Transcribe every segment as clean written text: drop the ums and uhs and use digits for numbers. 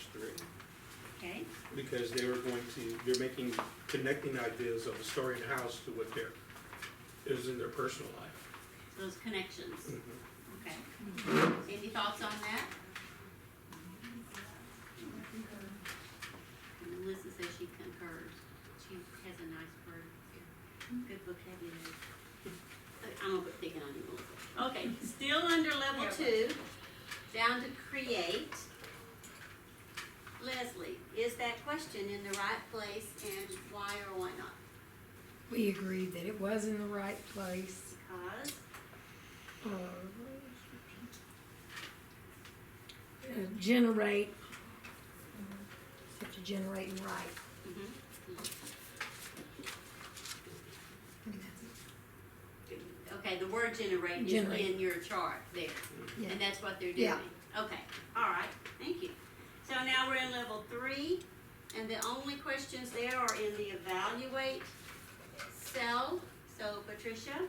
much through it. Okay, Because they're making, connecting ideas of a story in the house to what is in their personal life. those connections, Mhm. okay. Any thoughts on that? Melissa says she concurs. She has a nice word, good vocabulary. I'm gonna put picking on you, Melissa. Okay, still under level 2, down to create. Leslie, is that question in the right place and why or why not? We agreed that it was in the right place. Because, Generate, have to generate and write. okay, the word generate is Generate. in your chart there, Yeah. and that's what they're doing. Yeah. Okay, all right, thank you. So now we're in level 3, and the only questions there are in the evaluate cell. So Patricia,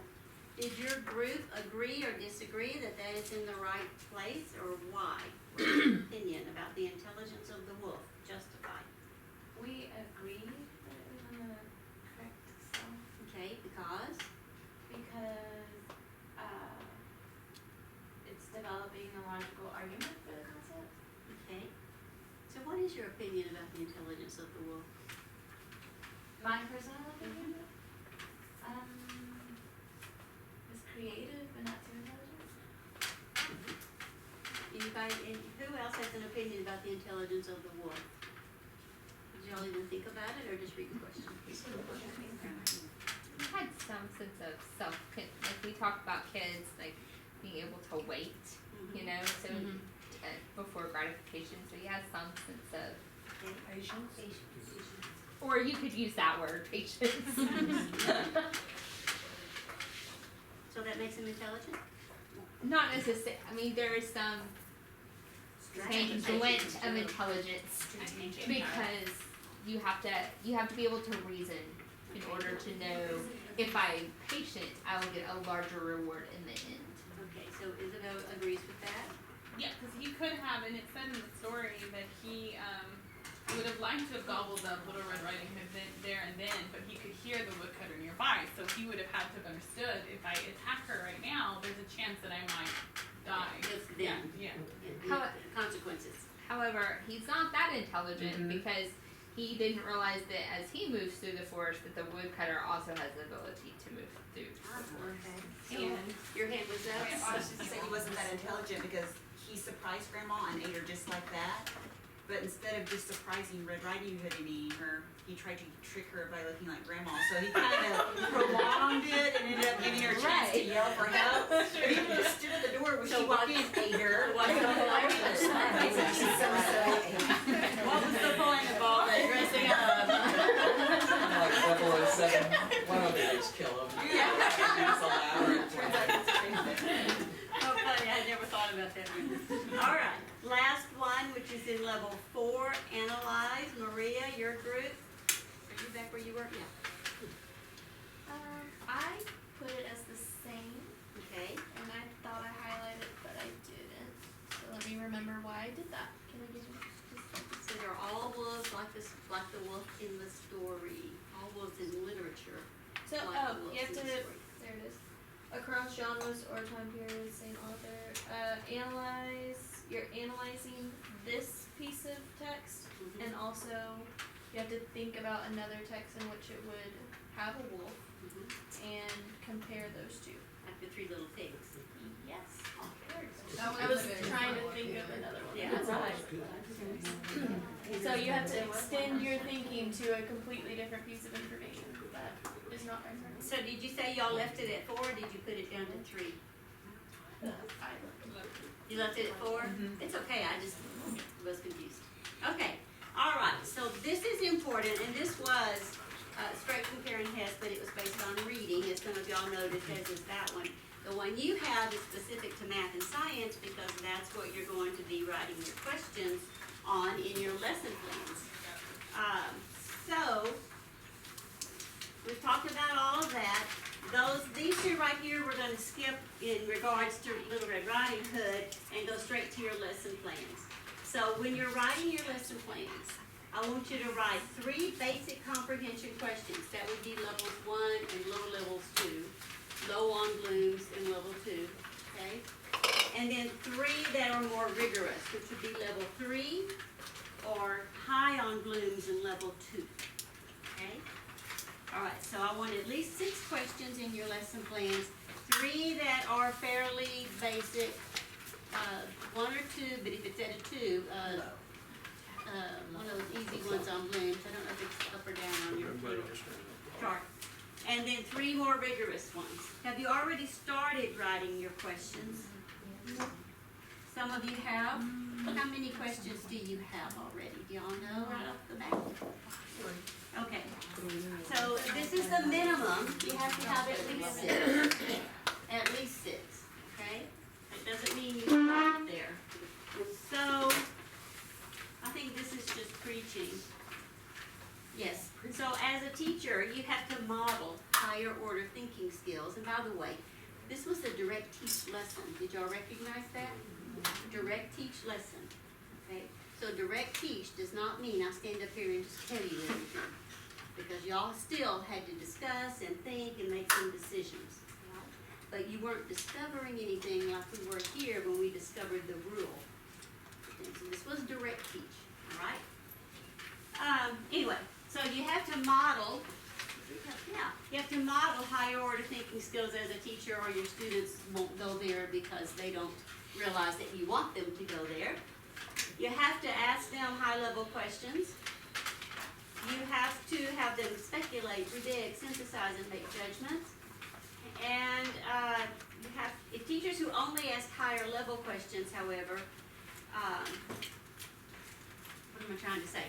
did your group agree or disagree that that is in the right place, or why? What's your opinion about the intelligence of the wolf? Justified. We agreed that it was in the correct cell Okay, because? it's developing a logical argument for the concept. Okay. So what is your opinion about the intelligence of the wolf? My personal opinion, is creative but not too intelligent. Anybody, and who else has an opinion about the intelligence of the wolf? Did y'all even think about it, or just read the question? I had some sense of like we talked about kids, like being able to wait, you know, so before gratification, so he has some sense of Patience. or you could use that word, patience. So that makes him intelligent? Not necessarily, I mean, there is some glint of intelligence because you have to be able to reason in order to know if I'm patient, I will get a larger reward in the end. Okay, so Isabel agrees with that? Yeah, because he could have, and it said in the story that he would have liked to have gobbled up Little Red Riding Hood there and then, but he could hear the woodcutter nearby, so he would have had to have understood, if I attack her right now, there's a chance that I might die. Just then. Yeah. How- Consequences. However, he's not that intelligent because he didn't realize that as he moves through the forest that the woodcutter also has the ability to move through the forest. Okay. So, your hand was up? I was just gonna say he wasn't that intelligent because he surprised Grandma and ate her just like that. But instead of just surprising Red Riding Hood and eating her, he tried to trick her by looking like Grandma. So he kind of prolonged it and ended up giving her a chance to yell for help. But he just stood at the door when she walked in, ate her. What was the point of all that dressing up? Like 007, one of the just kill him. Oh, funny, I never thought about that one. All right, last one, which is in level 4, analyze. Maria, your group, are you back where you were? Yeah. I put it as the same, Okay, and I thought I highlighted it, but I didn't. So let me remember why I did that. Can I give you so they're all wolves like the wolf in the story, all wolves in literature. So, like the wolves you have in to, the story. there it is. Across genres or time periods, same author. You're analyzing this piece of text, Mhm. and also you have to think about another text in which it would have a wolf, Mhm. and compare those two. Like the 3 little pigs. Yes. That I was trying to think of another one. Yeah. That's right. So you have to extend your thinking to a completely different piece of information that is not right. So did you say y'all left it at 4, or did you put it down to 3? You left it at 4? It's okay, I just was confused. Okay, all right, so this is important, and this was straight from Karen Hess, but it was based on reading, as some of y'all noticed, as is that one. The one you have is specific to math and science, because that's what you're going to be writing your questions on in your lesson plans. So, we've talked about all of that. These 2 right here, we're gonna skip in regards to Little Red Riding Hood and go straight to your lesson plans. so when you're writing your lesson plans, I want you to write 3 basic comprehension questions. That would be levels 1 and low levels 2. Low on Bloom's and level 2, okay? And then 3 that are more rigorous, which would be level 3 or high on Bloom's and level 2, okay? All right, so I want at least 6 questions in your lesson plans. 3 that are fairly basic, 1 or 2, but if it's at a 2, one of those easy ones on Bloom's. I don't know if it's up or down on your Everybody understand that? chart. And then 3 more rigorous ones. Have you already started writing your questions? Some of you have. How many questions do you have already? Do y'all know right off the bat? Okay. So this is the minimum. You have to have at least 6. At least 6, okay? That doesn't mean you stop there. So, I think this is just preaching. Yes, so as a teacher, you have to model higher order thinking skills. And by the way, this was a direct teach lesson. Did y'all recognize that? Direct teach lesson, okay? So direct teach does not mean I stand up here and just tell you everything. Because y'all still had to discuss and think and make some decisions. But you weren't discovering anything like we were here when we discovered the rule. So this was direct teach, all right? Anyway, so you have to model, you have to model higher order thinking skills as a teacher, or your students won't go there because they don't realize that you want them to go there. You have to ask them high-level questions. You have to have them speculate, predict, synthesize, and make judgments. And you have, if teachers who only ask higher level questions, however, what am I trying to say?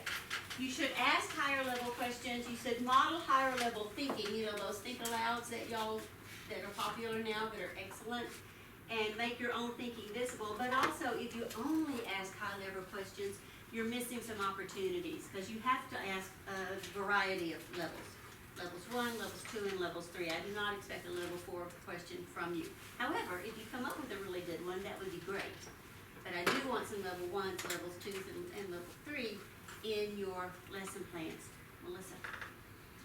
You should ask higher level questions. You should model higher level thinking, you know, those think alouds that y'all, that are popular now, that are excellent, and make your own thinking visible. But also, if you only ask high level questions, you're missing some opportunities, because you have to ask a variety of levels. Levels 1, levels 2, and levels 3. I do not expect a level 4 question from you. However, if you come up with a really good one, that would be great. But I do want some level 1s, levels 2s, and level 3 in your lesson plans. Melissa?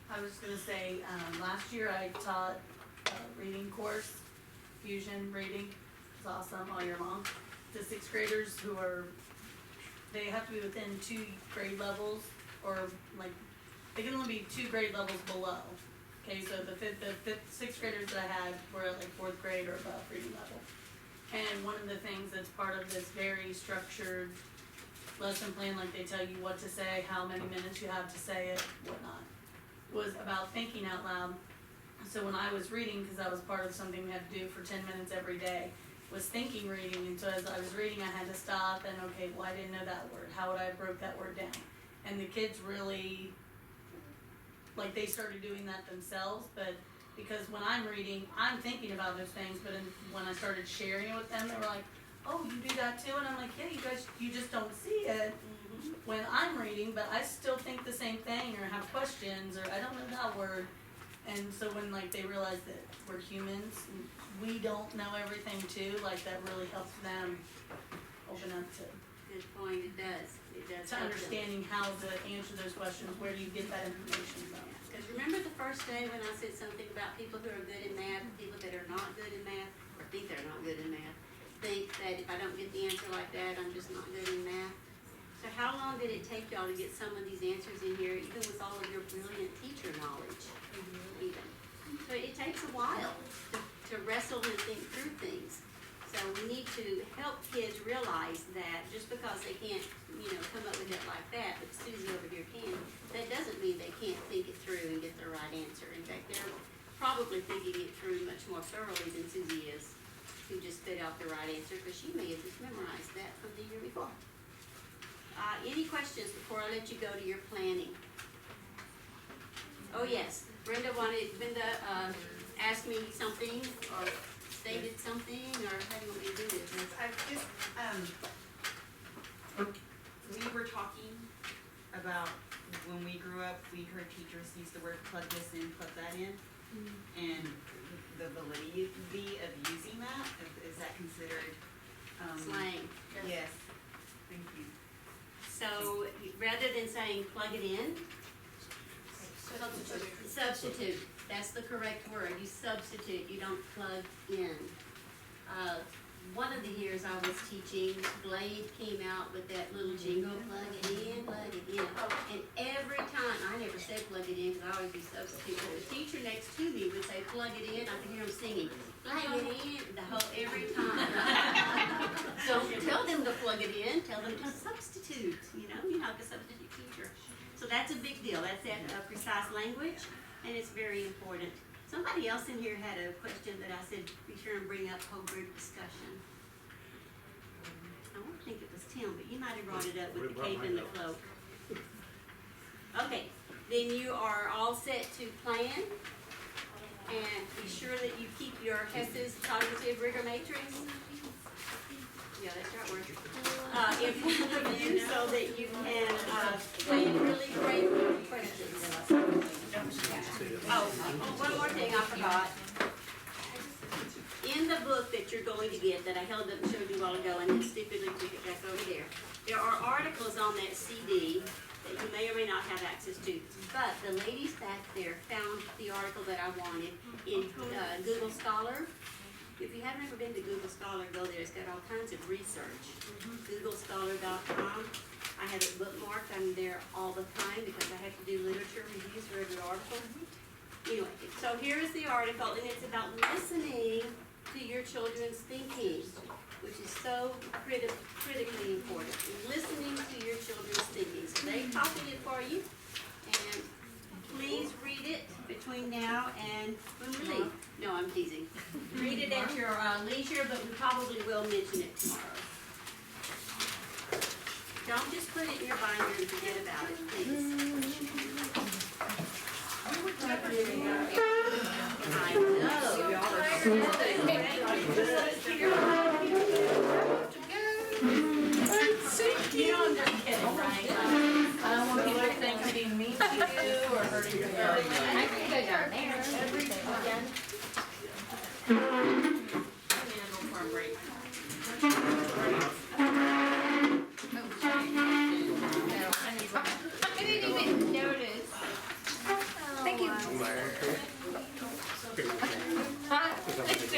I was gonna say, last year I taught a reading course, fusion reading. It's awesome all year long. To 6th graders who are, they have to be within 2 grade levels, or like, they can only be 2 grade levels below. Okay, so the 6th graders that I had were at like 4th grade or above reading level. And one of the things that's part of this very structured lesson plan, like they tell you what to say, how many minutes you have to say it, whatnot, was about thinking out loud. So when I was reading, because that was part of something we had to do for 10 minutes every day, was thinking reading. And so as I was reading, I had to stop and, okay, well, I didn't know that word. How would I have broke that word down? And the kids really, like, they started doing that themselves, but because when I'm reading, I'm thinking about those things, but when I started sharing it with them, they were like, oh, you do that too? And I'm like, yeah, you guys, you just don't see it when I'm reading, but I still think the same thing, or have questions, or I don't know that word. And so when, like, they realize that we're humans, and we don't know everything too, like, that really helps them open up to Good point, it does. It does. to understanding how to answer those questions. Where do you get that information from? Because remember the first day when I said something about people who are good in math, and people that are not good in math, or think they're not good in math, think that if I don't get the answer like that, I'm just not good in math. So how long did it take y'all to get some of these answers in here, even with all of your brilliant teacher knowledge? Even. So it takes a while to wrestle and think through things. So we need to help kids realize that just because they can't, come up with it like that, but Susie over here can, that doesn't mean they can't think it through and get the right answer. In fact, they're probably thinking it through much more thoroughly than Susie is, who just spit out the right answer, because she may have just memorized that from the year before. Any questions before I let you go to your planning? Oh, yes, Brenda asked me something, or stated something, or how do you want me to do this? I just, we were talking about when we grew up, we heard teachers use the word plug this in, plug that in. And the validity of using that, is that considered, Slang. yes, thank you. So rather than saying plug it in, substitute, that's the correct word, you substitute, you don't plug in. One of the years I was teaching, Blade came out with that little jingle, plug it in, and every time, I never said plug it in, cause I always do substitute, but the teacher next to me would say plug it in, I could hear him singing, plug it in, every time. Don't tell them to plug it in, tell them to substitute, you're not the substitute teacher. So that's a big deal, that's that precise language, and it's very important. Somebody else in here had a question that I said, be sure and bring up whole group discussion. I don't think it was Tim, but you might have brought it up with the cape and the cloak. Okay, then you are all set to plan, and be sure that you keep your Hess's cognitive rigor matrix. Yeah, that's right word. In front of you so that you can plan really great questions. Oh, one more thing I forgot. In the book that you're going to get, that I held up and showed you a while ago, and then stipulated to get back over there are articles on that CD that you may or may not have access to. But the ladies back there found the article that I wanted in Google Scholar. If you haven't ever been to Google Scholar, go there. It's got all kinds of research. GoogleScholar.com. I have it bookmarked. I'm there all the time because I have to do literature reviews for every article. Anyway, so here is the article, and it's about listening to your children's thinking, which is so critically important. Listening to your children's thinking. So they copied it for you, and please read it between now and when we leave. No, I'm teasing. Read it at your leisure, but we probably will mention it tomorrow. Don't just put it in your binder and forget about it, please. I know, y'all are so You know, I'm just kidding, right? I don't want people to think I'm being mean to you or hurting your feelings. I can go down there. Every weekend,